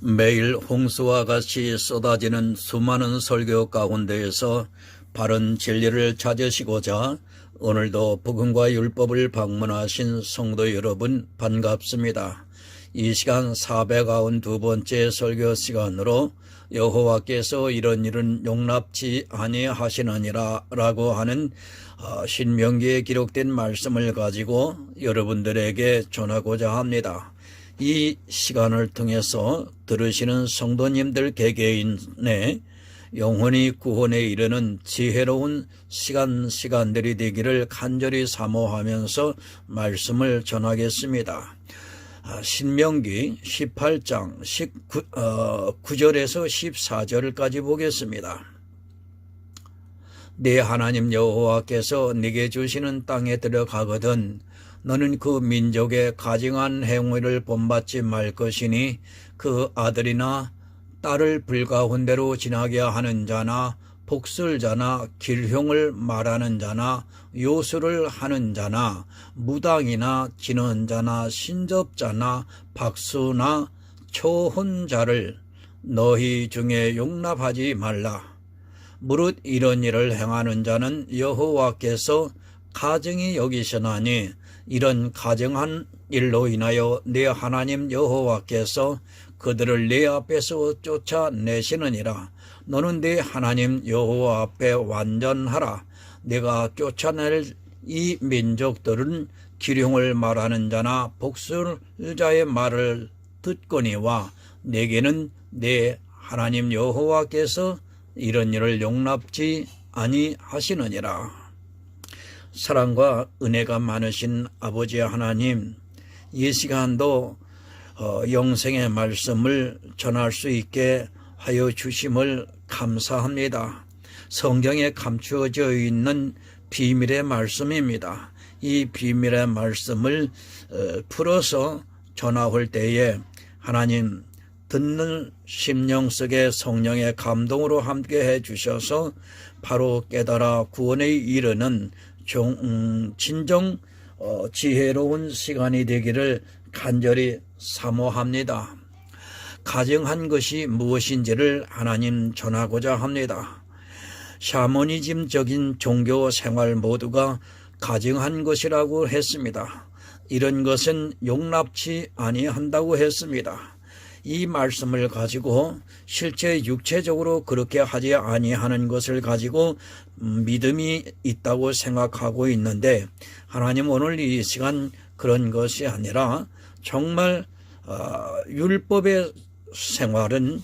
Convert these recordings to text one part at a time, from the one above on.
매일 홍수와 같이 쏟아지는 수많은 설교 가운데에서 바른 진리를 찾으시고자 오늘도 복음과 율법을 방문하신 성도 여러분 반갑습니다. 이 시간 492번째 설교 시간으로 여호와께서 이런 일은 용납치 아니하시느니라 라고 하는 신명기에 기록된 말씀을 가지고 여러분들에게 전하고자 합니다. 이 시간을 통해서 들으시는 성도님들 개개인의 영혼이 구원에 이르는 지혜로운 시간들이 되기를 간절히 사모하면서 말씀을 전하겠습니다. 신명기 18장 9절에서 14절까지 보겠습니다. 네 하나님 여호와께서 네게 주시는 땅에 들어가거든 너는 그 민족의 가증한 행위를 본받지 말 것이니 그 아들이나 딸을 불가운데로 지나게 하는 자나 복술자나 길흉을 말하는 자나 요술을 하는 자나 무당이나 진언자나 신접자나 박수나 초혼자를 너희 중에 용납하지 말라. 무릇 이런 일을 행하는 자는 여호와께서 가증히 여기시나니 이런 가증한 일로 인하여 네 하나님 여호와께서 그들을 네 앞에서 쫓아내시느니라. 너는 네 하나님 여호와 앞에 완전하라. 내가 쫓아낼 이 민족들은 기륭을 말하는 자나 복술자의 말을 듣거니와 내게는 네 하나님 여호와께서 이런 일을 용납지 아니하시느니라. 사랑과 은혜가 많으신 아버지 하나님, 이 시간도 영생의 말씀을 전할 수 있게 하여 주심을 감사합니다. 성경에 감추어져 있는 비밀의 말씀입니다. 이 비밀의 말씀을 풀어서 전할 때에 하나님 듣는 심령 속에 성령의 감동으로 함께 해 주셔서 바로 깨달아 구원에 이르는 진정 지혜로운 시간이 되기를 간절히 사모합니다. 가증한 것이 무엇인지를 하나님 전하고자 합니다. 샤머니즘적인 종교 생활 모두가 가증한 것이라고 했습니다. 이런 것은 용납치 아니한다고 했습니다. 이 말씀을 가지고 실제 육체적으로 그렇게 하지 아니하는 것을 가지고 믿음이 있다고 생각하고 있는데 하나님 오늘 이 시간 그런 것이 아니라 정말 율법의 생활은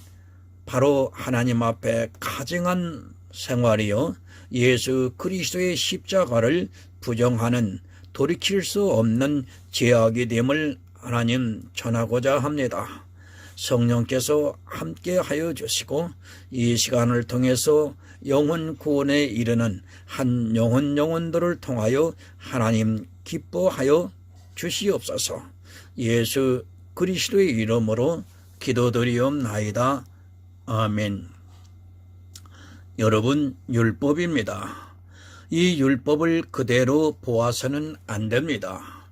바로 하나님 앞에 가증한 생활이요 예수 그리스도의 십자가를 부정하는 돌이킬 수 없는 죄악이 됨을 하나님 전하고자 합니다. 성령께서 함께 하여 주시고 이 시간을 통해서 영혼 구원에 이르는 한 영혼들을 통하여 하나님 기뻐하여 주시옵소서. 예수 그리스도의 이름으로 기도드리옵나이다. 아멘. 여러분, 율법입니다. 이 율법을 그대로 보아서는 안 됩니다.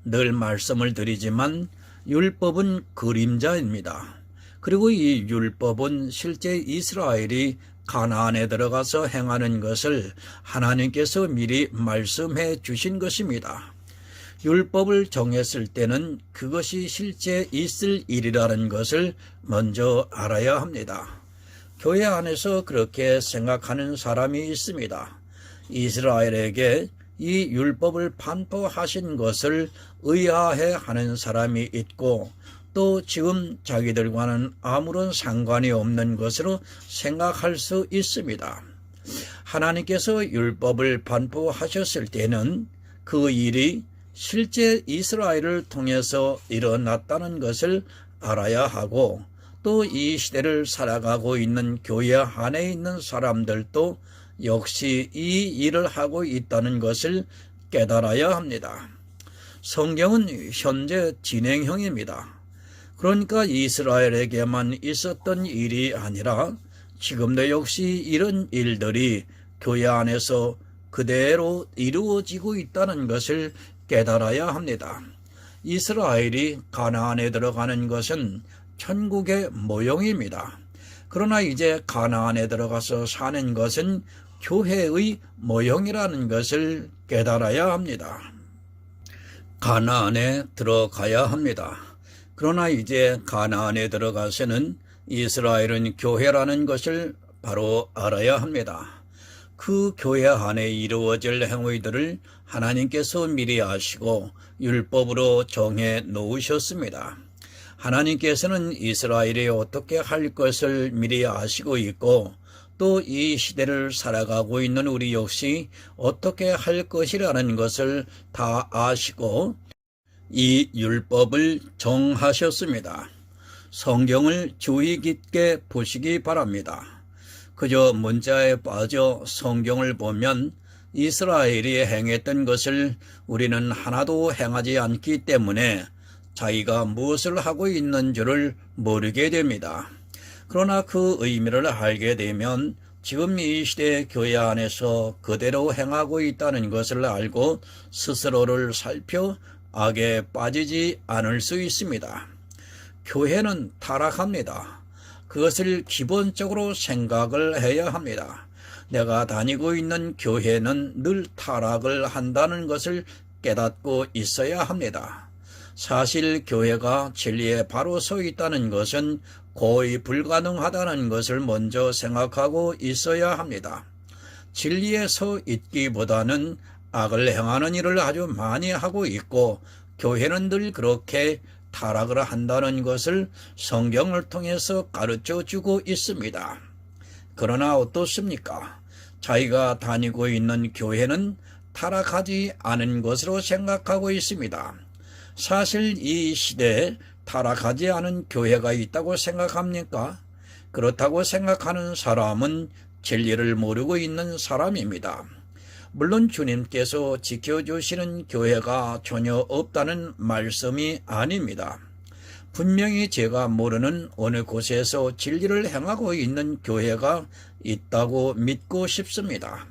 늘 말씀을 드리지만 율법은 그림자입니다. 그리고 이 율법은 실제 이스라엘이 가나안에 들어가서 행하는 것을 하나님께서 미리 말씀해 주신 것입니다. 율법을 정했을 때는 그것이 실제 있을 일이라는 것을 먼저 알아야 합니다. 교회 안에서 그렇게 생각하는 사람이 있습니다. 이스라엘에게 이 율법을 반포하신 것을 의아해하는 사람이 있고 또 지금 자기들과는 아무런 상관이 없는 것으로 생각할 수 있습니다. 하나님께서 율법을 반포하셨을 때는 그 일이 실제 이스라엘을 통해서 일어났다는 것을 알아야 하고 또 이 시대를 살아가고 있는 교회 안에 있는 사람들도 역시 이 일을 하고 있다는 것을 깨달아야 합니다. 성경은 현재 진행형입니다. 그러니까 이스라엘에게만 있었던 일이 아니라 지금도 역시 이런 일들이 교회 안에서 그대로 이루어지고 있다는 것을 깨달아야 합니다. 이스라엘이 가나안에 들어가는 것은 천국의 모형입니다. 그러나 이제 가나안에 들어가서 사는 것은 교회의 모형이라는 것을 깨달아야 합니다. 가나안에 들어가야 합니다. 그러나 이제 가나안에 들어가서는 이스라엘은 교회라는 것을 바로 알아야 합니다. 그 교회 안에 이루어질 행위들을 하나님께서 미리 아시고 율법으로 정해 놓으셨습니다. 하나님께서는 이스라엘이 어떻게 할 것을 미리 아시고 있고 또 이 시대를 살아가고 있는 우리 역시 어떻게 할 것이라는 것을 다 아시고 이 율법을 정하셨습니다. 성경을 주의 깊게 보시기 바랍니다. 그저 문자에 빠져 성경을 보면 이스라엘이 행했던 것을 우리는 하나도 행하지 않기 때문에 자기가 무엇을 하고 있는 줄을 모르게 됩니다. 그러나 그 의미를 알게 되면 지금 이 시대 교회 안에서 그대로 행하고 있다는 것을 알고 스스로를 살펴 악에 빠지지 않을 수 있습니다. 교회는 타락합니다. 그것을 기본적으로 생각을 해야 합니다. 내가 다니고 있는 교회는 늘 타락을 한다는 것을 깨닫고 있어야 합니다. 사실 교회가 진리에 바로 서 있다는 것은 거의 불가능하다는 것을 먼저 생각하고 있어야 합니다. 진리에 서 있기보다는 악을 행하는 일을 아주 많이 하고 있고 교회는 늘 그렇게 타락을 한다는 것을 성경을 통해서 가르쳐주고 있습니다. 그러나 어떻습니까? 자기가 다니고 있는 교회는 타락하지 않은 것으로 생각하고 있습니다. 사실 이 시대에 타락하지 않은 교회가 있다고 생각합니까? 그렇다고 생각하는 사람은 진리를 모르고 있는 사람입니다. 물론 주님께서 지켜주시는 교회가 전혀 없다는 말씀이 아닙니다. 분명히 제가 모르는 어느 곳에서 진리를 행하고 있는 교회가 있다고 믿고 싶습니다.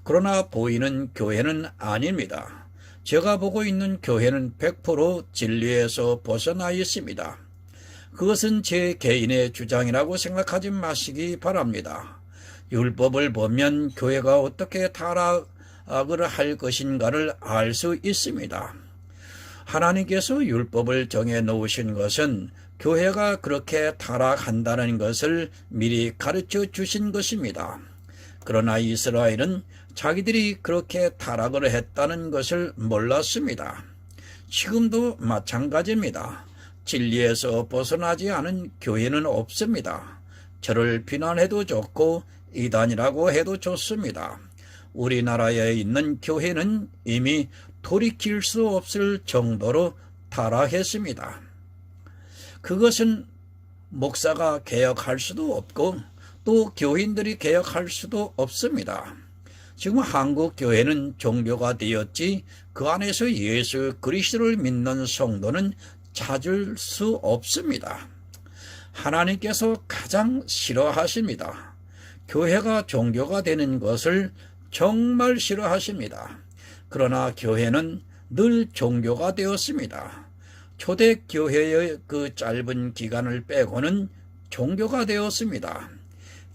그러나 보이는 교회는 아닙니다. 제가 보고 있는 교회는 100% 진리에서 벗어나 있습니다. 그것은 제 개인의 주장이라고 생각하지 마시기 바랍니다. 율법을 보면 교회가 어떻게 타락을 할 것인가를 알 수 있습니다. 하나님께서 율법을 정해 놓으신 것은 교회가 그렇게 타락한다는 것을 미리 가르쳐 주신 것입니다. 그러나 이스라엘은 자기들이 그렇게 타락을 했다는 것을 몰랐습니다. 지금도 마찬가지입니다. 진리에서 벗어나지 않은 교회는 없습니다. 저를 비난해도 좋고 이단이라고 해도 좋습니다. 우리나라에 있는 교회는 이미 돌이킬 수 없을 정도로 타락했습니다. 그것은 목사가 개혁할 수도 없고 또 교인들이 개혁할 수도 없습니다. 지금 한국 교회는 종교가 되었지 그 안에서 예수 그리스도를 믿는 성도는 찾을 수 없습니다. 하나님께서 가장 싫어하십니다. 교회가 종교가 되는 것을 정말 싫어하십니다. 그러나 교회는 늘 종교가 되었습니다. 초대교회의 그 짧은 기간을 빼고는 종교가 되었습니다.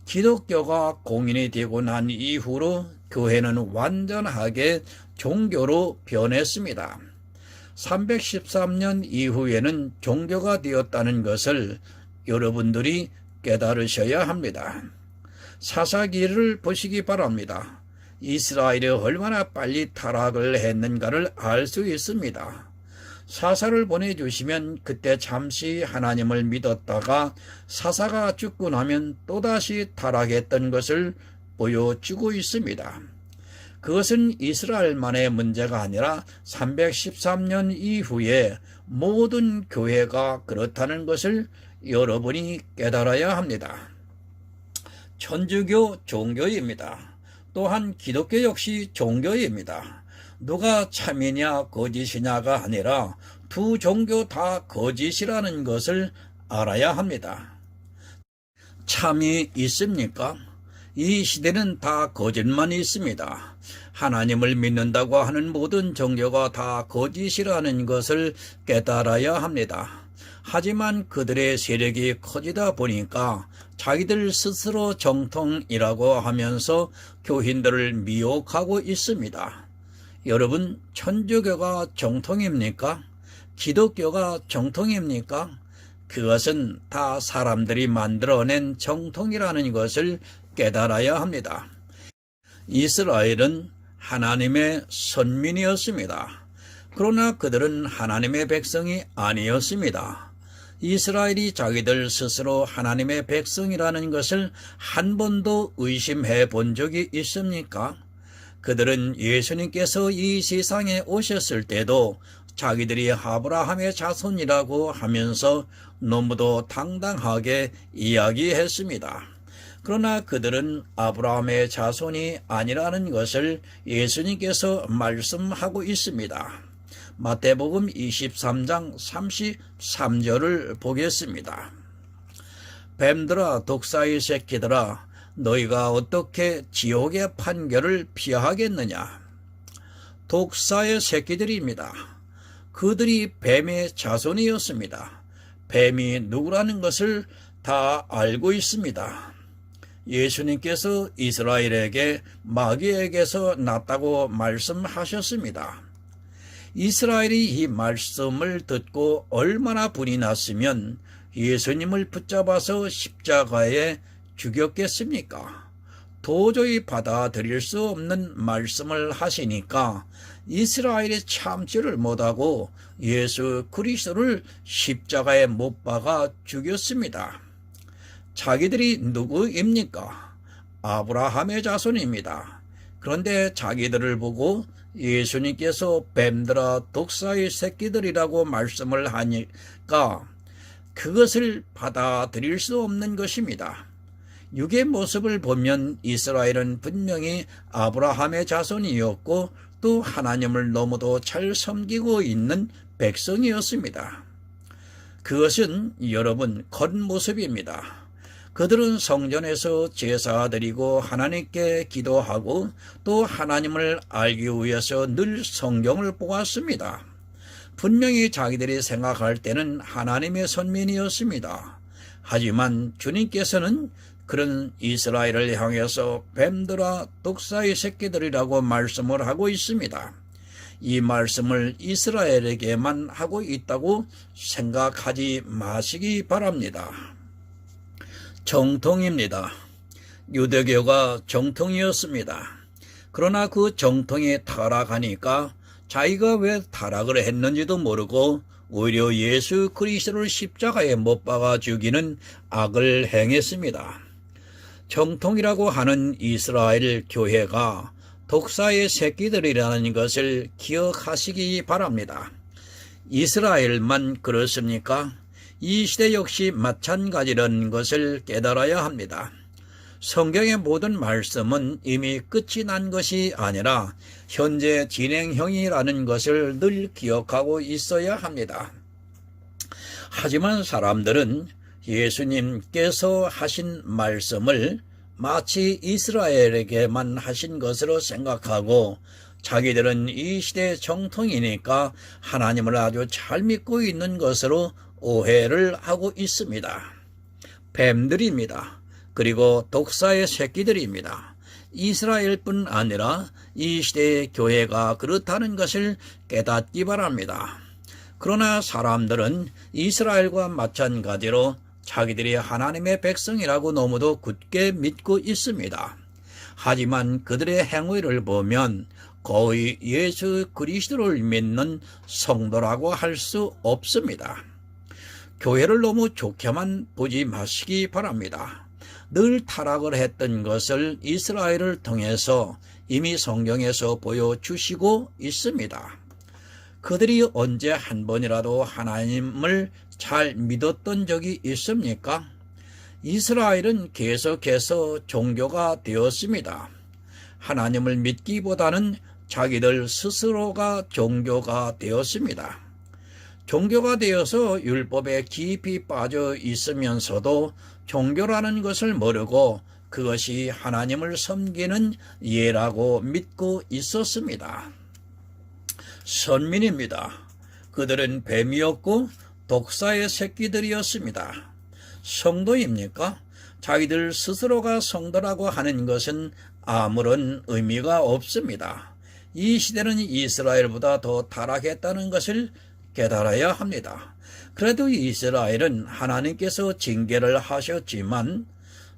기독교가 공인이 되고 난 이후로 교회는 완전하게 종교로 변했습니다. 313년 이후에는 종교가 되었다는 것을 여러분들이 깨달으셔야 합니다. 사사기를 보시기 바랍니다. 이스라엘이 얼마나 빨리 타락을 했는가를 알 수 있습니다. 사사를 보내주시면 그때 잠시 하나님을 믿었다가 사사가 죽고 나면 또다시 타락했던 것을 보여주고 있습니다. 그것은 이스라엘만의 문제가 아니라 313년 이후에 모든 교회가 그렇다는 것을 여러분이 깨달아야 합니다. 천주교 종교입니다. 또한 기독교 역시 종교입니다. 누가 참이냐 거짓이냐가 아니라 두 종교 다 거짓이라는 것을 알아야 합니다. 참이 있습니까? 이 시대는 다 거짓만 있습니다. 하나님을 믿는다고 하는 모든 종교가 다 거짓이라는 것을 깨달아야 합니다. 하지만 그들의 세력이 커지다 보니까 자기들 스스로 정통이라고 하면서 교인들을 미혹하고 있습니다. 여러분, 천주교가 정통입니까? 기독교가 정통입니까? 그것은 다 사람들이 만들어낸 정통이라는 것을 깨달아야 합니다. 이스라엘은 하나님의 선민이었습니다. 그러나 그들은 하나님의 백성이 아니었습니다. 이스라엘이 자기들 스스로 하나님의 백성이라는 것을 한 번도 의심해 본 적이 있습니까? 그들은 예수님께서 이 세상에 오셨을 때도 자기들이 아브라함의 자손이라고 하면서 너무도 당당하게 이야기했습니다. 그러나 그들은 아브라함의 자손이 아니라는 것을 예수님께서 말씀하고 있습니다. 마태복음 23장 33절을 보겠습니다. 뱀들아, 독사의 새끼들아, 너희가 어떻게 지옥의 판결을 피하겠느냐? 독사의 새끼들입니다. 그들이 뱀의 자손이었습니다. 뱀이 누구라는 것을 다 알고 있습니다. 예수님께서 이스라엘에게 마귀에게서 났다고 말씀하셨습니다. 이스라엘이 이 말씀을 듣고 얼마나 분이 났으면 예수님을 붙잡아서 십자가에 죽였겠습니까? 도저히 받아들일 수 없는 말씀을 하시니까 이스라엘이 참지를 못하고 예수 그리스도를 십자가에 못 박아 죽였습니다. 자기들이 누구입니까? 아브라함의 자손입니다. 그런데 자기들을 보고 예수님께서 뱀들아, 독사의 새끼들이라고 말씀을 하니까 그것을 받아들일 수 없는 것입니다. 육의 모습을 보면 이스라엘은 분명히 아브라함의 자손이었고 또 하나님을 너무도 잘 섬기고 있는 백성이었습니다. 그것은 여러분 겉모습입니다. 그들은 성전에서 제사드리고 하나님께 기도하고 또 하나님을 알기 위해서 늘 성경을 보았습니다. 분명히 자기들이 생각할 때는 하나님의 선민이었습니다. 하지만 주님께서는 그런 이스라엘을 향해서 뱀들아, 독사의 새끼들이라고 말씀을 하고 있습니다. 이 말씀을 이스라엘에게만 하고 있다고 생각하지 마시기 바랍니다. 정통입니다. 유대교가 정통이었습니다. 그러나 그 정통이 타락하니까 자기가 왜 타락을 했는지도 모르고 오히려 예수 그리스도를 십자가에 못 박아 죽이는 악을 행했습니다. 정통이라고 하는 이스라엘 교회가 독사의 새끼들이라는 것을 기억하시기 바랍니다. 이스라엘만 그렇습니까? 이 시대 역시 마찬가지라는 것을 깨달아야 합니다. 성경의 모든 말씀은 이미 끝이 난 것이 아니라 현재 진행형이라는 것을 늘 기억하고 있어야 합니다. 하지만 사람들은 예수님께서 하신 말씀을 마치 이스라엘에게만 하신 것으로 생각하고 자기들은 이 시대 정통이니까 하나님을 아주 잘 믿고 있는 것으로 오해를 하고 있습니다. 뱀들입니다. 그리고 독사의 새끼들입니다. 이스라엘뿐 아니라 이 시대의 교회가 그렇다는 것을 깨닫기 바랍니다. 그러나 사람들은 이스라엘과 마찬가지로 자기들이 하나님의 백성이라고 너무도 굳게 믿고 있습니다. 하지만 그들의 행위를 보면 거의 예수 그리스도를 믿는 성도라고 할 수 없습니다. 교회를 너무 좋게만 보지 마시기 바랍니다. 늘 타락을 했던 것을 이스라엘을 통해서 이미 성경에서 보여주시고 있습니다. 그들이 언제 한 번이라도 하나님을 잘 믿었던 적이 있습니까? 이스라엘은 계속해서 종교가 되었습니다. 하나님을 믿기보다는 자기들 스스로가 종교가 되었습니다. 종교가 되어서 율법에 깊이 빠져 있으면서도 종교라는 것을 모르고 그것이 하나님을 섬기는 예라고 믿고 있었습니다. 선민입니다. 그들은 뱀이었고 독사의 새끼들이었습니다. 성도입니까? 자기들 스스로가 성도라고 하는 것은 아무런 의미가 없습니다. 이 시대는 이스라엘보다 더 타락했다는 것을 깨달아야 합니다. 그래도 이스라엘은 하나님께서 징계를 하셨지만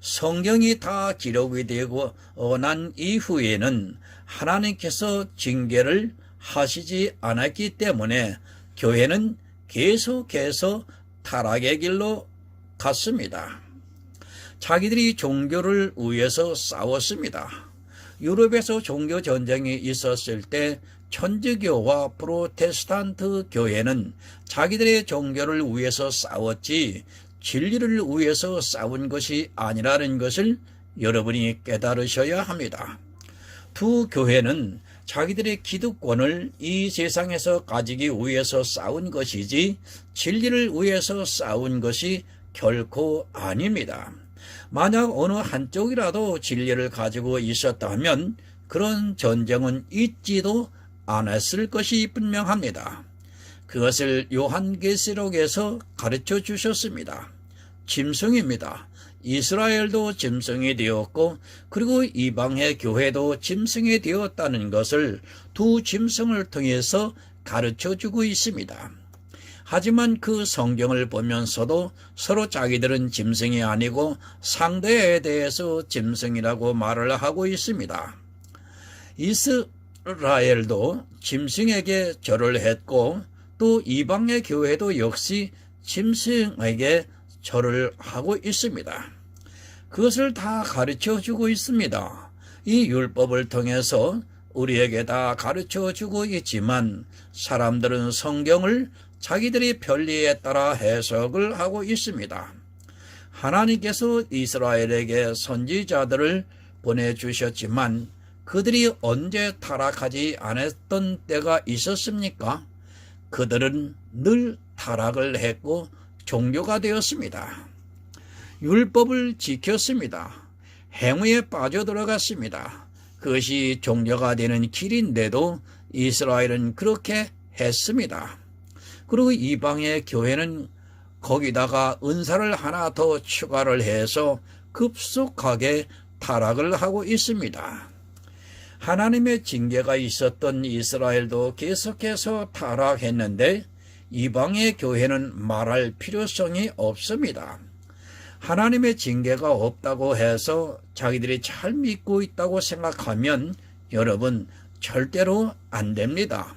성경이 다 기록이 되고 난 이후에는 하나님께서 징계를 하시지 않았기 때문에 교회는 계속해서 타락의 길로 갔습니다. 자기들이 종교를 위해서 싸웠습니다. 유럽에서 종교 전쟁이 있었을 때 천주교와 프로테스탄트 교회는 자기들의 종교를 위해서 싸웠지 진리를 위해서 싸운 것이 아니라는 것을 여러분이 깨달으셔야 합니다. 두 교회는 자기들의 기득권을 이 세상에서 가지기 위해서 싸운 것이지 진리를 위해서 싸운 것이 결코 아닙니다. 만약 어느 한쪽이라도 진리를 가지고 있었다면 그런 전쟁은 있지도 않았을 것이 분명합니다. 그것을 요한계시록에서 가르쳐 주셨습니다. 짐승입니다. 이스라엘도 짐승이 되었고 그리고 이방의 교회도 짐승이 되었다는 것을 두 짐승을 통해서 가르쳐 주고 있습니다. 하지만 그 성경을 보면서도 서로 자기들은 짐승이 아니고 상대에 대해서 짐승이라고 말을 하고 있습니다. 이스라엘도 짐승에게 절을 했고 또 이방의 교회도 역시 짐승에게 절을 하고 있습니다. 그것을 다 가르쳐 주고 있습니다. 이 율법을 통해서 우리에게 다 가르쳐 주고 있지만 사람들은 성경을 자기들이 편리에 따라 해석을 하고 있습니다. 하나님께서 이스라엘에게 선지자들을 보내주셨지만 그들이 언제 타락하지 않았던 때가 있었습니까? 그들은 늘 타락을 했고 종교가 되었습니다. 율법을 지켰습니다. 행위에 빠져들어갔습니다. 그것이 종교가 되는 길인데도 이스라엘은 그렇게 했습니다. 그리고 이방의 교회는 거기다가 은사를 하나 더 추가를 해서 급속하게 타락을 하고 있습니다. 하나님의 징계가 있었던 이스라엘도 계속해서 타락했는데 이방의 교회는 말할 필요성이 없습니다. 하나님의 징계가 없다고 해서 자기들이 잘 믿고 있다고 생각하면 여러분 절대로 안 됩니다.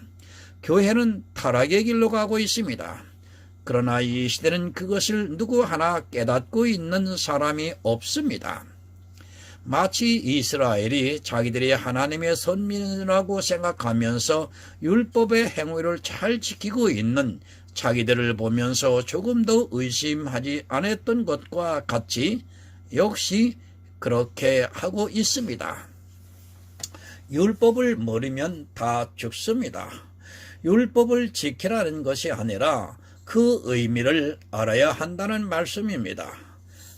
교회는 타락의 길로 가고 있습니다. 그러나 이 시대는 그것을 누구 하나 깨닫고 있는 사람이 없습니다. 마치 이스라엘이 자기들이 하나님의 선민이라고 생각하면서 율법의 행위를 잘 지키고 있는 자기들을 보면서 조금 더 의심하지 않았던 것과 같이 역시 그렇게 하고 있습니다. 율법을 모르면 다 죽습니다. 율법을 지키라는 것이 아니라 그 의미를 알아야 한다는 말씀입니다.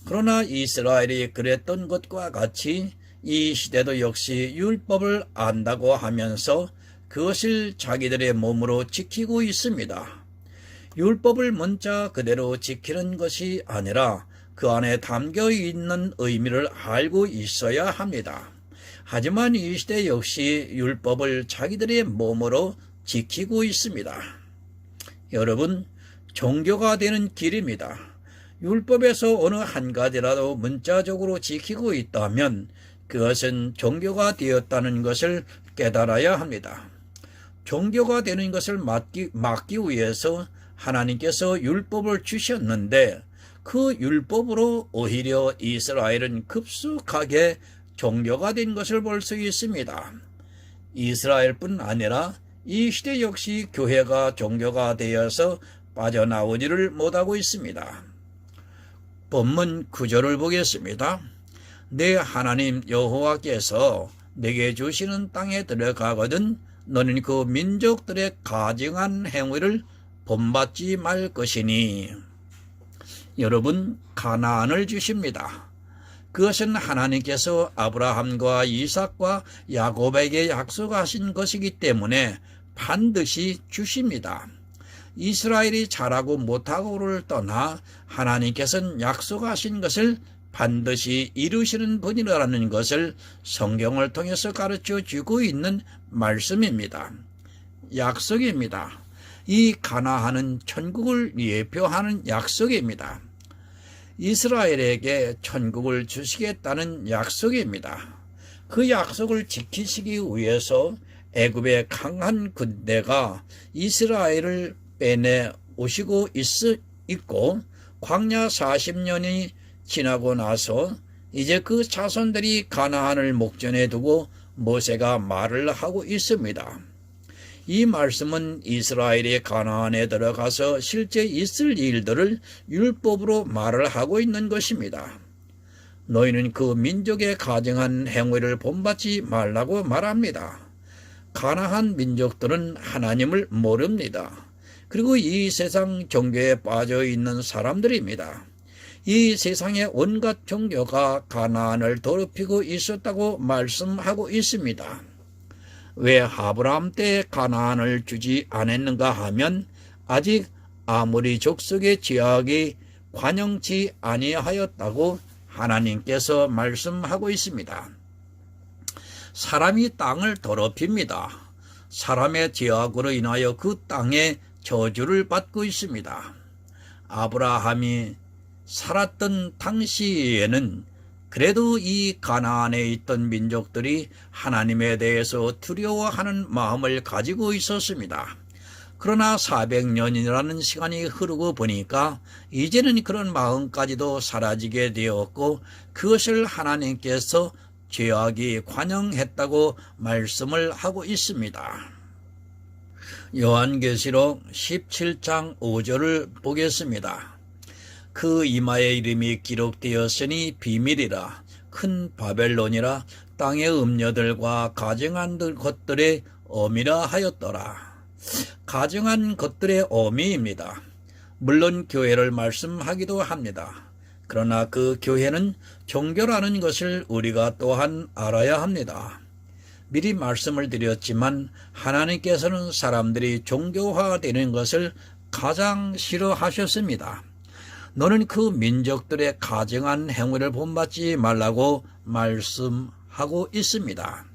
그러나 이스라엘이 그랬던 것과 같이 이 시대도 역시 율법을 안다고 하면서 그것을 자기들의 몸으로 지키고 있습니다. 율법을 문자 그대로 지키는 것이 아니라 그 안에 담겨 있는 의미를 알고 있어야 합니다. 하지만 이 시대 역시 율법을 자기들의 몸으로 지키고 있습니다. 여러분, 종교가 되는 길입니다. 율법에서 어느 한 가지라도 문자적으로 지키고 있다면 그것은 종교가 되었다는 것을 깨달아야 합니다. 종교가 되는 것을 막기 위해서 하나님께서 율법을 주셨는데 그 율법으로 오히려 이스라엘은 급속하게 종교가 된 것을 볼 수 있습니다. 이스라엘뿐 아니라 이 시대 역시 교회가 종교가 되어서 빠져나오지를 못하고 있습니다. 본문 9절을 보겠습니다. 내 하나님 여호와께서 내게 주시는 땅에 들어가거든 너는 그 민족들의 가증한 행위를 본받지 말 것이니. 여러분, 가나안을 주십니다. 그것은 하나님께서 아브라함과 이삭과 야곱에게 약속하신 것이기 때문에 반드시 주십니다. 이스라엘이 잘하고 못하고를 떠나 하나님께서는 약속하신 것을 반드시 이루시는 분이라는 것을 성경을 통해서 가르쳐 주고 있는 말씀입니다. 약속입니다. 이 가나안은 천국을 예표하는 약속입니다. 이스라엘에게 천국을 주시겠다는 약속입니다. 그 약속을 지키시기 위해서 애굽의 강한 군대가 이스라엘을 빼내 오시고 있고 광야 40년이 지나고 나서 이제 그 자손들이 가나안을 목전에 두고 모세가 말을 하고 있습니다. 이 말씀은 이스라엘이 가나안에 들어가서 실제 있을 일들을 율법으로 말을 하고 있는 것입니다. 너희는 그 민족의 가증한 행위를 본받지 말라고 말합니다. 가나안 민족들은 하나님을 모릅니다. 그리고 이 세상 종교에 빠져 있는 사람들입니다. 이 세상의 온갖 종교가 가나안을 더럽히고 있었다고 말씀하고 있습니다. 왜 아브라함 때 가나안을 주지 않았는가 하면 아직 아무리 족속의 죄악이 관영치 아니하였다고 하나님께서 말씀하고 있습니다. 사람이 땅을 더럽힙니다. 사람의 죄악으로 인하여 그 땅에 저주를 받고 있습니다. 아브라함이 살았던 당시에는 그래도 이 가나안에 있던 민족들이 하나님에 대해서 두려워하는 마음을 가지고 있었습니다. 그러나 400년이라는 시간이 흐르고 보니까 이제는 그런 마음까지도 사라지게 되었고 그것을 하나님께서 죄악이 관영했다고 말씀을 하고 있습니다. 요한계시록 17장 5절을 보겠습니다. 그 이마에 이름이 기록되었으니 비밀이라 큰 바벨론이라 땅의 음녀들과 가증한 것들의 어미라 하였더라. 가증한 것들의 어미입니다. 물론 교회를 말씀하기도 합니다. 그러나 그 교회는 종교라는 것을 우리가 또한 알아야 합니다. 미리 말씀을 드렸지만 하나님께서는 사람들이 종교화되는 것을 가장 싫어하셨습니다. 너는 그 민족들의 가증한 행위를 본받지 말라고 말씀하고 있습니다.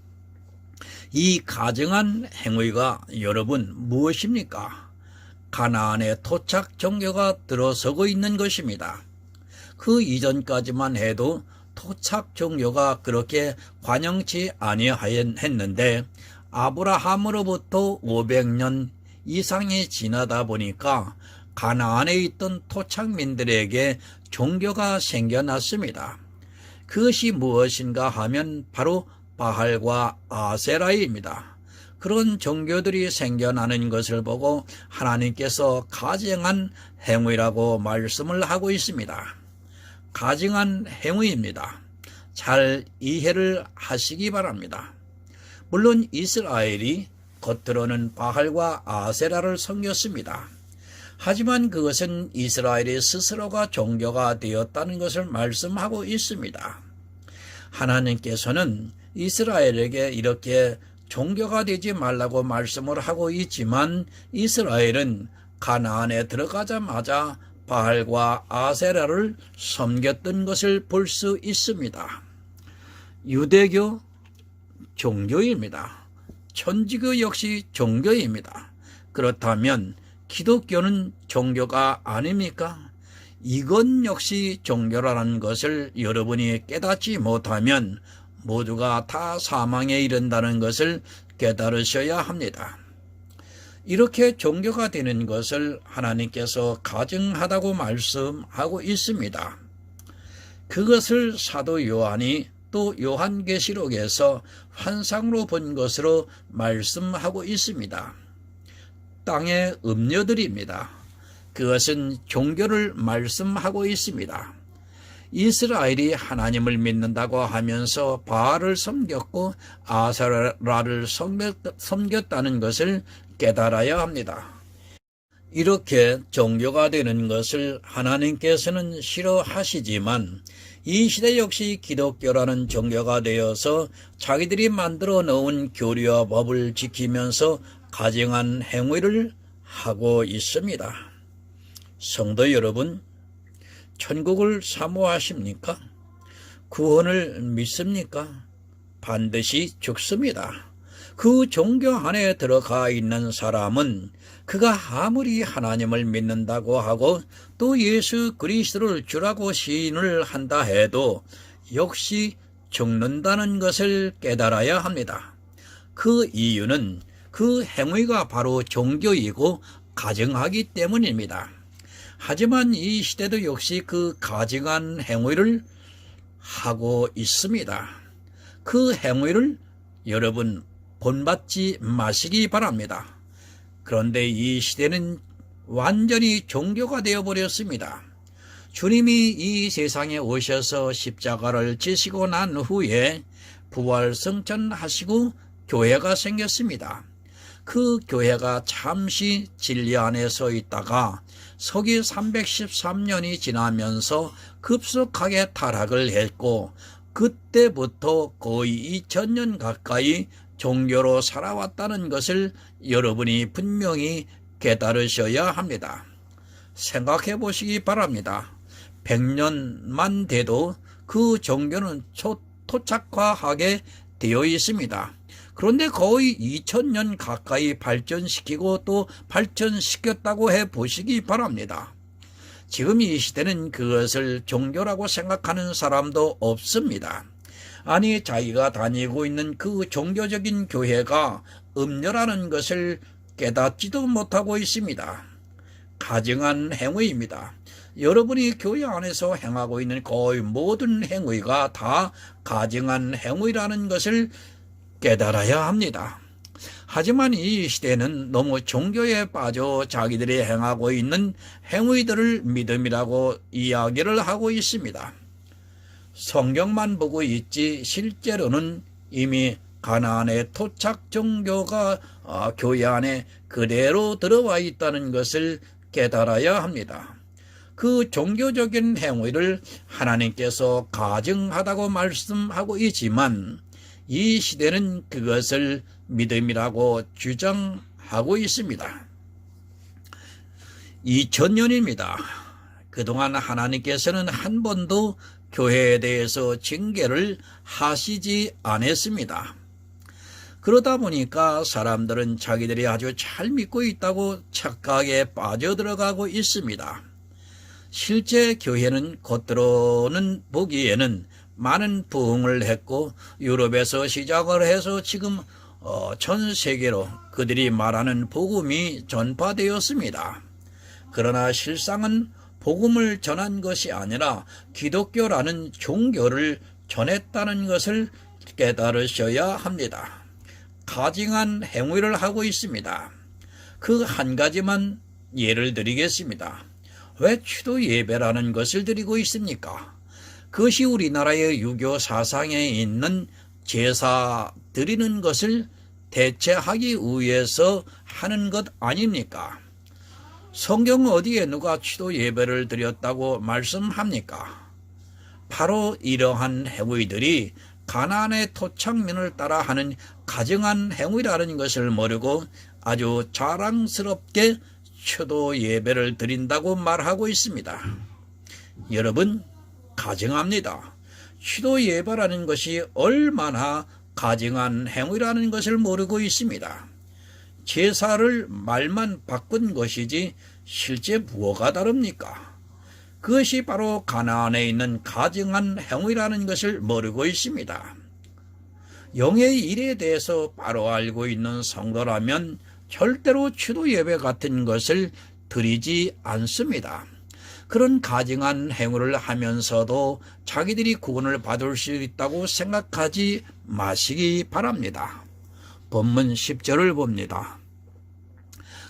이 가증한 행위가 여러분 무엇입니까? 가나안의 토착 종교가 들어서고 있는 것입니다. 그 이전까지만 해도 토착 종교가 그렇게 관영치 아니했는데 아브라함으로부터 500년 이상이 지나다 보니까 가나안에 있던 토착민들에게 종교가 생겨났습니다. 그것이 무엇인가 하면 바로 바알과 아세라입니다. 그런 종교들이 생겨나는 것을 보고 하나님께서 가증한 행위라고 말씀을 하고 있습니다. 가증한 행위입니다. 잘 이해를 하시기 바랍니다. 물론 이스라엘이 겉으로는 바알과 아세라를 섬겼습니다. 하지만 그것은 이스라엘이 스스로가 종교가 되었다는 것을 말씀하고 있습니다. 하나님께서는 이스라엘에게 이렇게 종교가 되지 말라고 말씀을 하고 있지만 이스라엘은 가나안에 들어가자마자 바알과 아세라를 섬겼던 것을 볼 수 있습니다. 유대교 종교입니다. 천주교 역시 종교입니다. 그렇다면 기독교는 종교가 아닙니까? 이건 역시 종교라는 것을 여러분이 깨닫지 못하면 모두가 다 사망에 이른다는 것을 깨달으셔야 합니다. 이렇게 종교가 되는 것을 하나님께서 가증하다고 말씀하고 있습니다. 그것을 사도 요한이 또 요한계시록에서 환상으로 본 것으로 말씀하고 있습니다. 땅의 음녀들입니다. 그것은 종교를 말씀하고 있습니다. 이스라엘이 하나님을 믿는다고 하면서 바알을 섬겼고 아세라를 섬겼다는 것을 깨달아야 합니다. 이렇게 종교가 되는 것을 하나님께서는 싫어하시지만 이 시대 역시 기독교라는 종교가 되어서 자기들이 만들어 놓은 교리와 법을 지키면서 가증한 행위를 하고 있습니다. 성도 여러분, 천국을 사모하십니까? 구원을 믿습니까? 반드시 죽습니다. 그 종교 안에 들어가 있는 사람은 그가 아무리 하나님을 믿는다고 하고 또 예수 그리스도를 주라고 시인을 한다 해도 역시 죽는다는 것을 깨달아야 합니다. 그 이유는 그 행위가 바로 종교이고 가증하기 때문입니다. 하지만 이 시대도 역시 그 가증한 행위를 하고 있습니다. 그 행위를 여러분 본받지 마시기 바랍니다. 그런데 이 시대는 완전히 종교가 되어버렸습니다. 주님이 이 세상에 오셔서 십자가를 지시고 난 후에 부활승천하시고 교회가 생겼습니다. 그 교회가 잠시 진리 안에 서 있다가 서기 313년이 지나면서 급속하게 타락을 했고 그때부터 거의 2000년 가까이 종교로 살아왔다는 것을 여러분이 분명히 깨달으셔야 합니다. 생각해 보시기 바랍니다. 100년만 돼도 그 종교는 토착화하게 되어 있습니다. 그런데 거의 2000년 가까이 발전시키고 또 발전시켰다고 해 보시기 바랍니다. 지금 이 시대는 그것을 종교라고 생각하는 사람도 없습니다. 아니, 자기가 다니고 있는 그 종교적인 교회가 음녀라는 것을 깨닫지도 못하고 있습니다. 가증한 행위입니다. 여러분이 교회 안에서 행하고 있는 거의 모든 행위가 다 가증한 행위라는 것을 깨달아야 합니다. 하지만 이 시대는 너무 종교에 빠져 자기들이 행하고 있는 행위들을 믿음이라고 이야기를 하고 있습니다. 성경만 보고 있지 실제로는 이미 가나안의 토착 종교가 교회 안에 그대로 들어와 있다는 것을 깨달아야 합니다. 그 종교적인 행위를 하나님께서 가증하다고 말씀하고 있지만 이 시대는 그것을 믿음이라고 주장하고 있습니다. 2000년입니다. 그동안 하나님께서는 한 번도 교회에 대해서 징계를 하시지 않았습니다. 그러다 보니까 사람들은 자기들이 아주 잘 믿고 있다고 착각에 빠져들어가고 있습니다. 실제 교회는 겉으로는 보기에는 많은 부흥을 했고 유럽에서 시작을 해서 지금 전 세계로 그들이 말하는 복음이 전파되었습니다. 그러나 실상은 복음을 전한 것이 아니라 기독교라는 종교를 전했다는 것을 깨달으셔야 합니다. 가증한 행위를 하고 있습니다. 그 한 가지만 예를 드리겠습니다. 왜 추도 예배라는 것을 드리고 있습니까? 그것이 우리나라의 유교 사상에 있는 제사 드리는 것을 대체하기 위해서 하는 것 아닙니까? 성경 어디에 누가 추도 예배를 드렸다고 말씀합니까? 바로 이러한 행위들이 가나안의 토착민을 따라 하는 가증한 행위라는 것을 모르고 아주 자랑스럽게 추도 예배를 드린다고 말하고 있습니다. 여러분, 가증합니다. 추도 예배라는 것이 얼마나 가증한 행위라는 것을 모르고 있습니다. 제사를 말만 바꾼 것이지 실제 무엇가 다릅니까? 그것이 바로 가나안에 있는 가증한 행위라는 것을 모르고 있습니다. 영의 일에 대해서 바로 알고 있는 성도라면 절대로 추도 예배 같은 것을 드리지 않습니다. 그런 가증한 행위를 하면서도 자기들이 구원을 받을 수 있다고 생각하지 마시기 바랍니다. 본문 10절을 봅니다.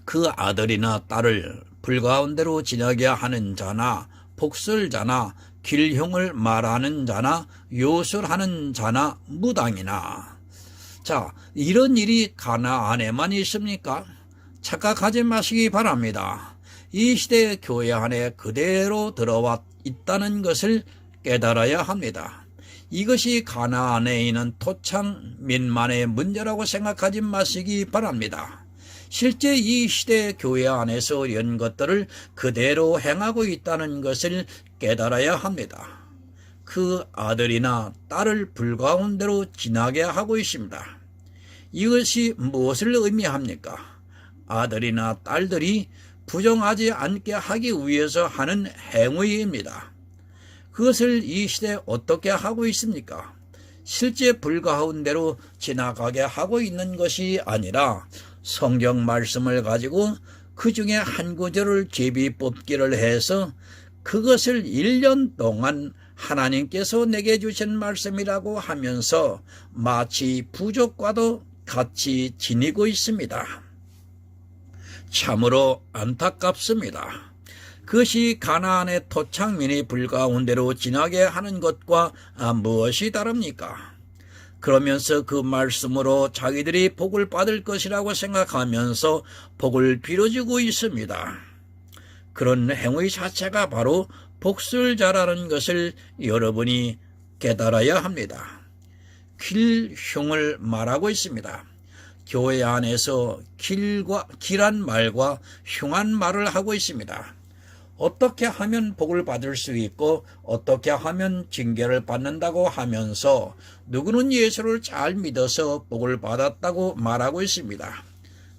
그 아들이나 딸을 불 가운데로 지나게 하는 자나 복술자나 길흉을 말하는 자나 요술하는 자나 무당이나. 자, 이런 일이 가나안에만 있습니까? 착각하지 마시기 바랍니다. 이 시대의 교회 안에 그대로 들어와 있다는 것을 깨달아야 합니다. 이것이 가나안에 있는 토착민만의 문제라고 생각하지 마시기 바랍니다. 실제 이 시대 교회 안에서 이런 것들을 그대로 행하고 있다는 것을 깨달아야 합니다. 그 아들이나 딸을 불가운데로 지나게 하고 있습니다. 이것이 무엇을 의미합니까? 아들이나 딸들이 부정하지 않게 하기 위해서 하는 행위입니다. 그것을 이 시대에 어떻게 하고 있습니까? 실제 불가운데로 지나가게 하고 있는 것이 아니라 성경 말씀을 가지고 그 중에 한 구절을 제비 뽑기를 해서 그것을 1년 동안 하나님께서 내게 주신 말씀이라고 하면서 마치 부족과도 같이 지니고 있습니다. 참으로 안타깝습니다. 그것이 가나안의 토착민이 불가운데로 지나게 하는 것과 무엇이 다릅니까? 그러면서 그 말씀으로 자기들이 복을 받을 것이라고 생각하면서 복을 빌어주고 있습니다. 그런 행위 자체가 바로 복술자라는 것을 여러분이 깨달아야 합니다. 길흉을 말하고 있습니다. 교회 안에서 길한 말과 흉한 말을 하고 있습니다. 어떻게 하면 복을 받을 수 있고 어떻게 하면 징계를 받는다고 하면서 누구는 예수를 잘 믿어서 복을 받았다고 말하고 있습니다.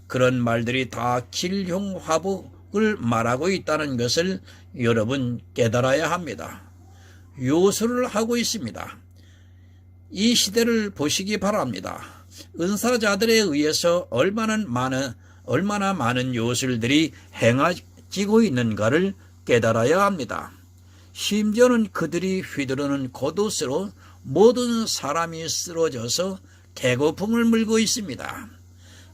그런 말들이 다 길흉화복을 말하고 있다는 것을 여러분 깨달아야 합니다. 요술을 하고 있습니다. 이 시대를 보시기 바랍니다. 은사자들에 의해서 얼마나 많은 요술들이 행해지고 있는가를 깨달아야 합니다. 심지어는 그들이 휘두르는 겉옷으로 모든 사람이 쓰러져서 개고픔을 물고 있습니다.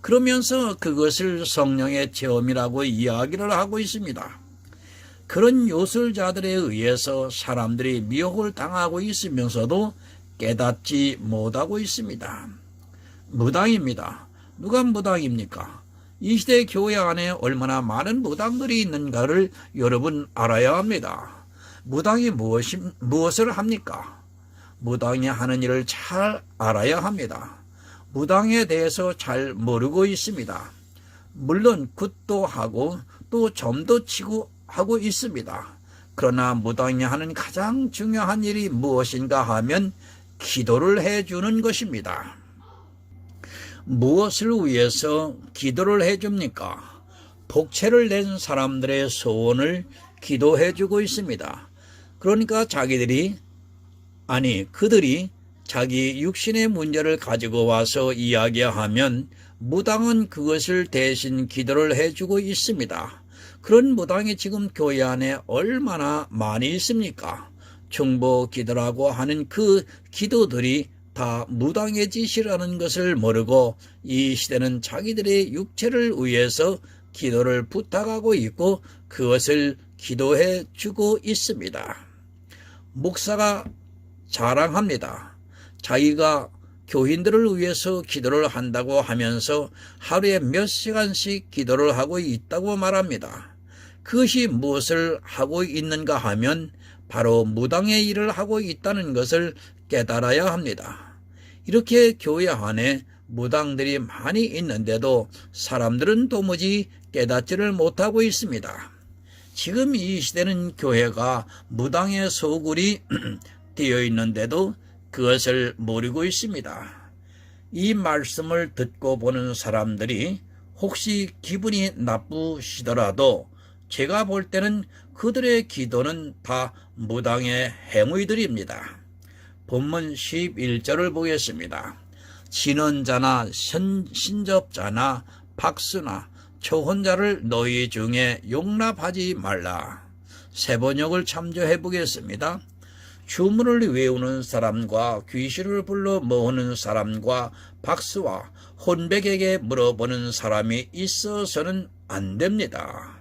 그러면서 그것을 성령의 체험이라고 이야기를 하고 있습니다. 그런 요술자들에 의해서 사람들이 미혹을 당하고 있으면서도 깨닫지 못하고 있습니다. 무당입니다. 누가 무당입니까? 이 시대 교회 안에 얼마나 많은 무당들이 있는가를 여러분 알아야 합니다. 무당이 무엇을 합니까? 무당이 하는 일을 잘 알아야 합니다. 무당에 대해서 잘 모르고 있습니다. 물론 굿도 하고 또 점도 치고 하고 있습니다. 그러나 무당이 하는 가장 중요한 일이 무엇인가 하면 기도를 해주는 것입니다. 무엇을 위해서 기도를 해줍니까? 복채를 낸 사람들의 소원을 기도해주고 있습니다. 그러니까 그들이 자기 육신의 문제를 가지고 와서 이야기하면 무당은 그것을 대신 기도를 해주고 있습니다. 그런 무당이 지금 교회 안에 얼마나 많이 있습니까? 중보 기도라고 하는 그 기도들이 다 무당의 짓이라는 것을 모르고 이 시대는 자기들의 육체를 위해서 기도를 부탁하고 있고 그것을 기도해 주고 있습니다. 목사가 자랑합니다. 자기가 교인들을 위해서 기도를 한다고 하면서 하루에 몇 시간씩 기도를 하고 있다고 말합니다. 그것이 무엇을 하고 있는가 하면 바로 무당의 일을 하고 있다는 것을 깨달아야 합니다. 이렇게 교회 안에 무당들이 많이 있는데도 사람들은 도무지 깨닫지를 못하고 있습니다. 지금 이 시대는 교회가 무당의 소굴이 되어 있는데도 그것을 모르고 있습니다. 이 말씀을 듣고 보는 사람들이 혹시 기분이 나쁘시더라도 제가 볼 때는 그들의 기도는 다 무당의 행위들입니다. 본문 11절을 보겠습니다. 진언자나 신접자나 박수나 초혼자를 너희 중에 용납하지 말라. 새 번역을 참조해 보겠습니다. 주문을 외우는 사람과 귀신을 불러 모으는 사람과 박수와 혼백에게 물어보는 사람이 있어서는 안 됩니다.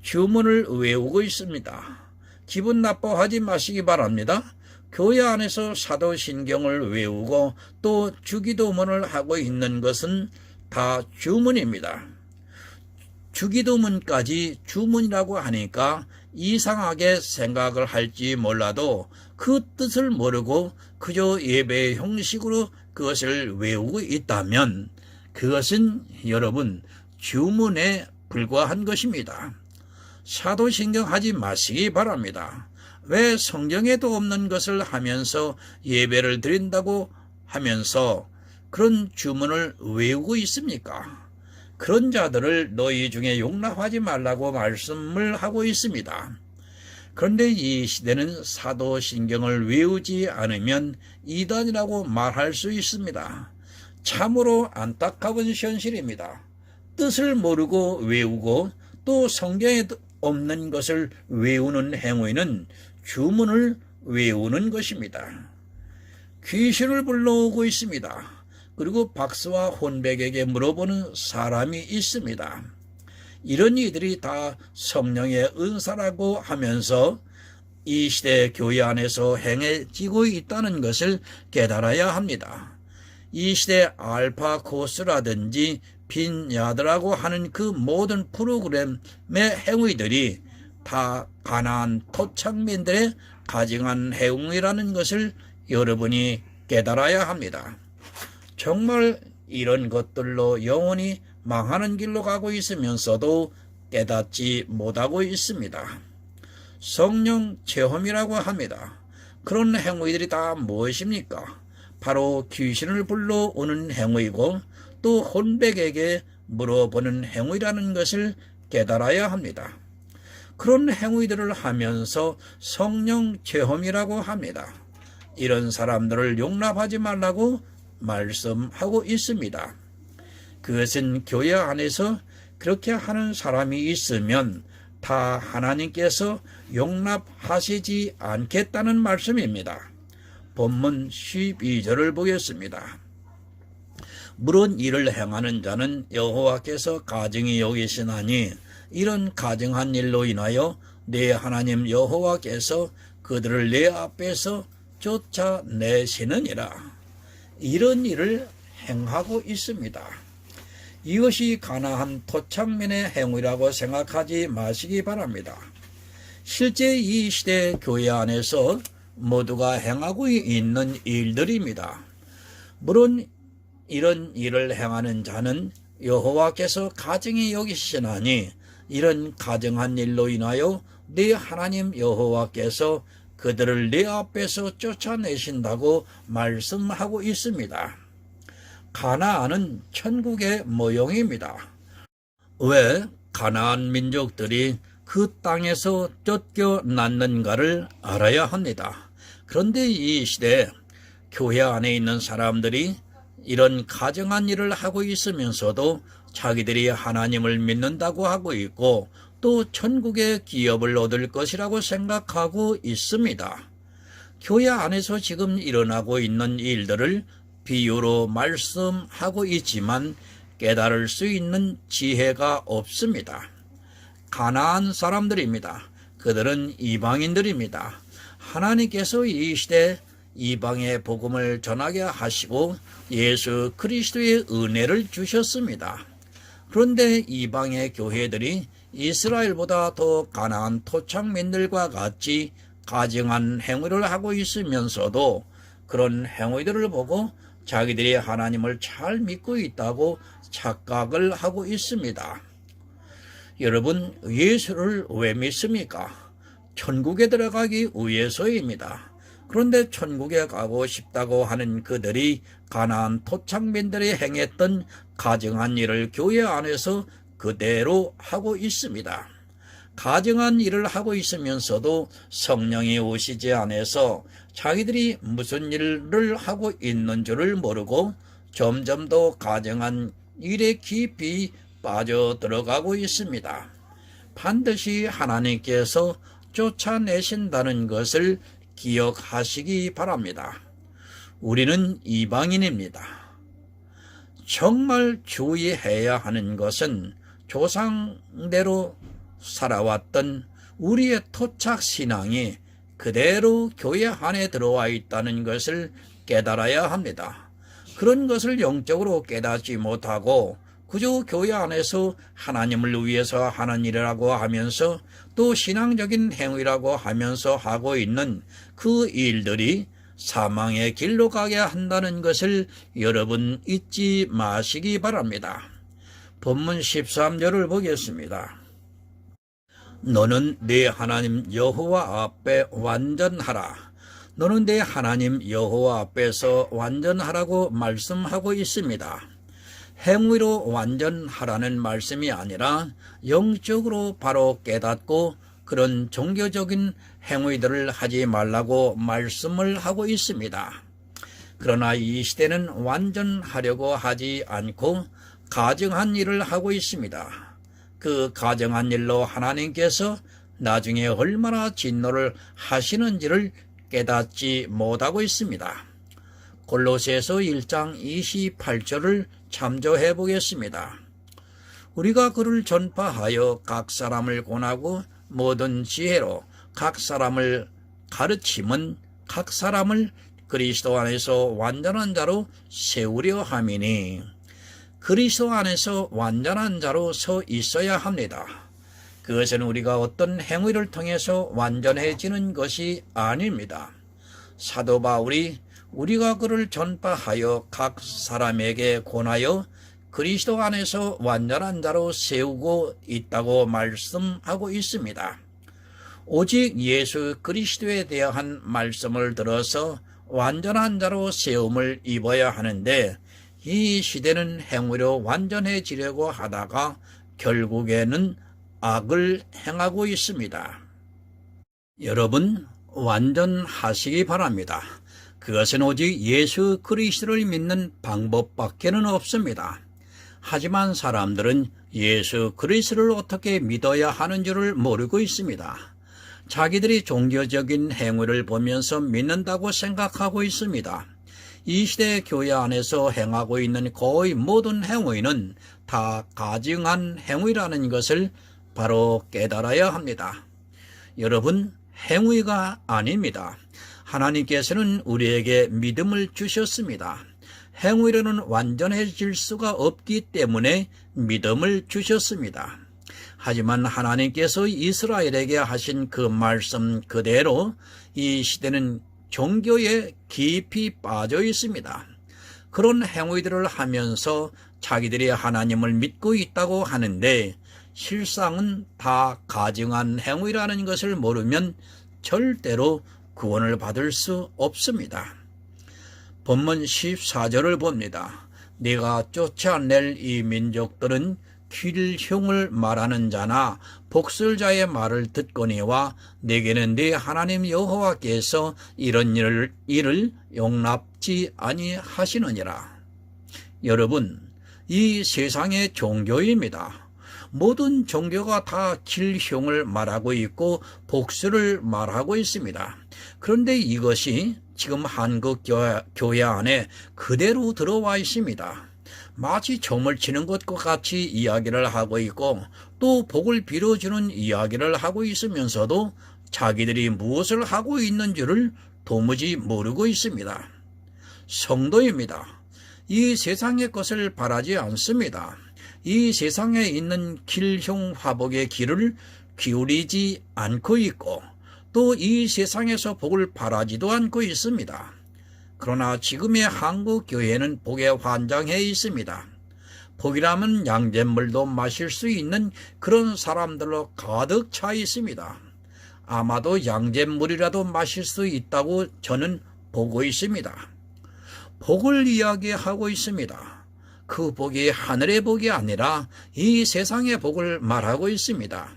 주문을 외우고 있습니다. 기분 나빠하지 마시기 바랍니다. 교회 안에서 사도신경을 외우고 또 주기도문을 하고 있는 것은 다 주문입니다. 주기도문까지 주문이라고 하니까 이상하게 생각을 할지 몰라도 그 뜻을 모르고 그저 예배의 형식으로 그것을 외우고 있다면 그것은 여러분 주문에 불과한 것입니다. 사도신경하지 마시기 바랍니다. 왜 성경에도 없는 것을 하면서 예배를 드린다고 하면서 그런 주문을 외우고 있습니까? 그런 자들을 너희 중에 용납하지 말라고 말씀을 하고 있습니다. 그런데 이 시대는 사도신경을 외우지 않으면 이단이라고 말할 수 있습니다. 참으로 안타까운 현실입니다. 뜻을 모르고 외우고 또 성경에 없는 것을 외우는 행위는 주문을 외우는 것입니다. 귀신을 불러오고 있습니다. 그리고 박사와 혼백에게 물어보는 사람이 있습니다. 이런 이들이 다 성령의 은사라고 하면서 이 시대 교회 안에서 행해지고 있다는 것을 깨달아야 합니다. 이 시대 알파 코스라든지 빈야드라고 하는 그 모든 프로그램의 행위들이 다 가나안 토착민들의 가증한 행위라는 것을 여러분이 깨달아야 합니다. 정말 이런 것들로 영혼이 망하는 길로 가고 있으면서도 깨닫지 못하고 있습니다. 성령 체험이라고 합니다. 그런 행위들이 다 무엇입니까? 바로 귀신을 불러오는 행위고 또 혼백에게 물어보는 행위라는 것을 깨달아야 합니다. 그런 행위들을 하면서 성령 체험이라고 합니다. 이런 사람들을 용납하지 말라고 말씀하고 있습니다. 그것은 교회 안에서 그렇게 하는 사람이 있으면 다 하나님께서 용납하시지 않겠다는 말씀입니다. 본문 12절을 보겠습니다. 물론 이를 행하는 자는 여호와께서 가증히 여기시나니 이런 가증한 일로 인하여 내 하나님 여호와께서 그들을 내 앞에서 쫓아내시느니라. 이런 일을 행하고 있습니다. 이것이 가나안 토착민의 행위라고 생각하지 마시기 바랍니다. 실제 이 시대 교회 안에서 모두가 행하고 있는 일들입니다. 물론 이런 일을 행하는 자는 여호와께서 가증히 여기시나니 이런 가증한 일로 인하여 네 하나님 여호와께서 그들을 내 앞에서 쫓아내신다고 말씀하고 있습니다. 가나안은 천국의 모형입니다. 왜 가나안 민족들이 그 땅에서 쫓겨났는가를 알아야 합니다. 그런데 이 시대 교회 안에 있는 사람들이 이런 가증한 일을 하고 있으면서도 자기들이 하나님을 믿는다고 하고 있고 또 천국의 기업을 얻을 것이라고 생각하고 있습니다. 교회 안에서 지금 일어나고 있는 일들을 비유로 말씀하고 있지만 깨달을 수 있는 지혜가 없습니다. 가나안 사람들입니다. 그들은 이방인들입니다. 하나님께서 이 시대 이방의 복음을 전하게 하시고 예수 그리스도의 은혜를 주셨습니다. 그런데 이방의 교회들이 이스라엘보다 더 가나안 토착민들과 같이 가증한 행위를 하고 있으면서도 그런 행위들을 보고 자기들이 하나님을 잘 믿고 있다고 착각을 하고 있습니다. 여러분, 예수를 왜 믿습니까? 천국에 들어가기 위해서입니다. 그런데 천국에 가고 싶다고 하는 그들이 가나안 토착민들이 행했던 가증한 일을 교회 안에서 그대로 하고 있습니다. 가증한 일을 하고 있으면서도 성령이 오시지 않아서 자기들이 무슨 일을 하고 있는 줄을 모르고 점점 더 가증한 일에 깊이 빠져들어가고 있습니다. 반드시 하나님께서 쫓아내신다는 것을 기억하시기 바랍니다. 우리는 이방인입니다. 정말 주의해야 하는 것은 조상대로 살아왔던 우리의 토착 신앙이 그대로 교회 안에 들어와 있다는 것을 깨달아야 합니다. 그런 것을 영적으로 깨닫지 못하고 그저 교회 안에서 하나님을 위해서 하는 일이라고 하면서 또 신앙적인 행위라고 하면서 하고 있는 그 일들이 사망의 길로 가게 한다는 것을 여러분 잊지 마시기 바랍니다. 본문 13절을 보겠습니다. 너는 네 하나님 여호와 앞에 완전하라. 너는 네 하나님 여호와 앞에서 완전하라고 말씀하고 있습니다. 행위로 완전하라는 말씀이 아니라 영적으로 바로 깨닫고 그런 종교적인 행위들을 하지 말라고 말씀을 하고 있습니다. 그러나 이 시대는 완전하려고 하지 않고 가증한 일을 하고 있습니다. 그 가증한 일로 하나님께서 나중에 얼마나 진노를 하시는지를 깨닫지 못하고 있습니다. 골로새서 1장 28절을 참조해 보겠습니다. 우리가 그를 전파하여 각 사람을 권하고 모든 지혜로 각 사람을 가르침은 각 사람을 그리스도 안에서 완전한 자로 세우려 함이니, 그리스도 안에서 완전한 자로 서 있어야 합니다. 그것은 우리가 어떤 행위를 통해서 완전해지는 것이 아닙니다. 사도 바울이 우리가 그를 전파하여 각 사람에게 권하여 그리스도 안에서 완전한 자로 세우고 있다고 말씀하고 있습니다. 오직 예수 그리스도에 대한 말씀을 들어서 완전한 자로 세움을 입어야 하는데, 이 시대는 행위로 완전해지려고 하다가 결국에는 악을 행하고 있습니다. 여러분, 완전하시기 바랍니다. 그것은 오직 예수 그리스도를 믿는 방법밖에는 없습니다. 하지만 사람들은 예수 그리스도를 어떻게 믿어야 하는지를 모르고 있습니다. 자기들이 종교적인 행위를 보면서 믿는다고 생각하고 있습니다. 이 시대 교회 안에서 행하고 있는 거의 모든 행위는 다 가증한 행위라는 것을 바로 깨달아야 합니다. 여러분, 행위가 아닙니다. 하나님께서는 우리에게 믿음을 주셨습니다. 행위로는 완전해질 수가 없기 때문에 믿음을 주셨습니다. 하지만 하나님께서 이스라엘에게 하신 그 말씀 그대로 이 시대는 종교에 깊이 빠져 있습니다. 그런 행위들을 하면서 자기들이 하나님을 믿고 있다고 하는데, 실상은 다 가증한 행위라는 것을 모르면 절대로 구원을 받을 수 없습니다. 본문 14절을 봅니다. 네가 쫓아낼 이 민족들은 길흉을 말하는 자나 복술자의 말을 듣거니와 내게는 네 하나님 여호와께서 이런 일을 용납지 아니하시느니라. 여러분, 이 세상의 종교입니다. 모든 종교가 다 길흉을 말하고 있고 복수를 말하고 있습니다. 그런데 이것이 지금 한국 교회 안에 그대로 들어와 있습니다. 마치 점을 치는 것과 같이 이야기를 하고 있고, 또 복을 빌어주는 이야기를 하고 있으면서도 자기들이 무엇을 하고 있는지를 도무지 모르고 있습니다. 성도입니다. 이 세상의 것을 바라지 않습니다. 이 세상에 있는 길흉 화복의 길을 기울이지 않고 있고, 또 이 세상에서 복을 바라지도 않고 있습니다. 그러나 지금의 한국 교회는 복에 환장해 있습니다. 복이라면 양잿물도 마실 수 있는 그런 사람들로 가득 차 있습니다. 아마도 양잿물이라도 마실 수 있다고 저는 보고 있습니다. 복을 이야기하고 있습니다. 그 복이 하늘의 복이 아니라 이 세상의 복을 말하고 있습니다.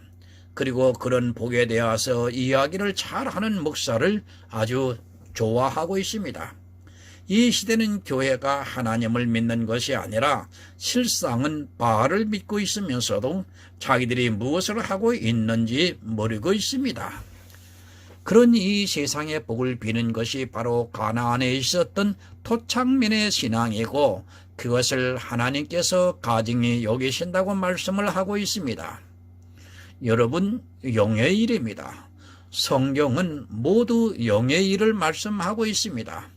그리고 그런 복에 대해서 이야기를 잘하는 목사를 아주 좋아하고 있습니다. 이 시대는 교회가 하나님을 믿는 것이 아니라 실상은 바알을 믿고 있으면서도 자기들이 무엇을 하고 있는지 모르고 있습니다. 그런 이 세상의 복을 비는 것이 바로 가나안에 있었던 토착민의 신앙이고, 그것을 하나님께서 가증히 여기신다고 말씀을 하고 있습니다. 여러분, 영의 일입니다. 성경은 모두 영의 일을 말씀하고 있습니다.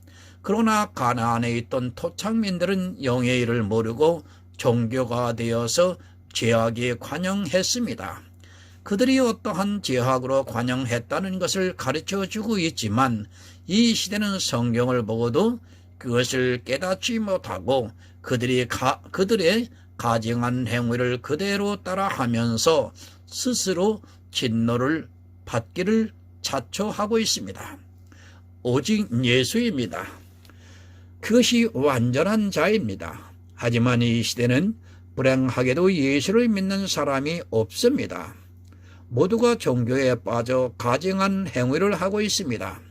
그러나 가나안에 있던 토착민들은 영의 일을 모르고 종교가 되어서 죄악에 관영했습니다. 그들이 어떠한 죄악으로 관영했다는 것을 가르쳐주고 있지만, 이 시대는 성경을 보고도 그것을 깨닫지 못하고 그들의 가증한 행위를 그대로 따라하면서 스스로 진노를 받기를 자초하고 있습니다. 오직 예수입니다. 그것이 완전한 자입니다. 하지만 이 시대는 불행하게도 예수를 믿는 사람이 없습니다. 모두가 종교에 빠져 가증한 행위를 하고 있습니다.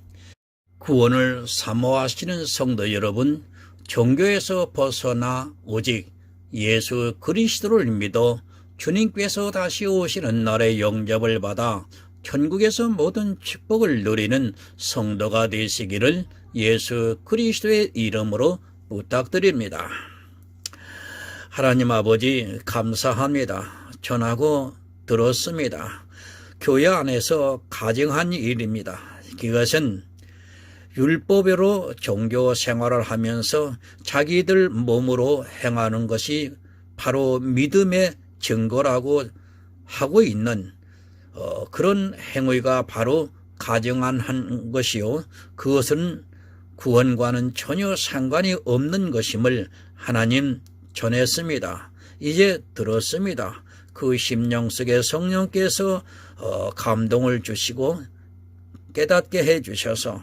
구원을 사모하시는 성도 여러분, 종교에서 벗어나 오직 예수 그리스도를 믿어 주님께서 다시 오시는 날에 영접을 받아 천국에서 모든 축복을 누리는 성도가 되시기를 예수 그리스도의 이름으로 부탁드립니다. 하나님 아버지 감사합니다. 전하고 들었습니다. 교회 안에서 가증한 일입니다. 그것은 율법으로 종교 생활을 하면서 자기들 몸으로 행하는 것이 바로 믿음의 증거라고 하고 있는 그런 행위가 바로 가증한 것이요. 그것은 구원과는 전혀 상관이 없는 것임을 하나님 전했습니다. 이제 들었습니다. 그 심령 속에 성령께서 감동을 주시고 깨닫게 해주셔서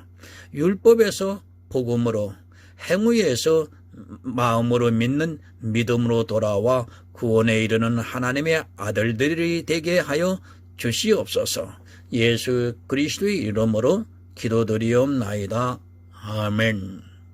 율법에서 복음으로, 행위에서 마음으로 믿는 믿음으로 돌아와 구원에 이르는 하나님의 아들들이 되게 하여 주시옵소서. 예수 그리스도의 이름으로 기도드리옵나이다. 아멘.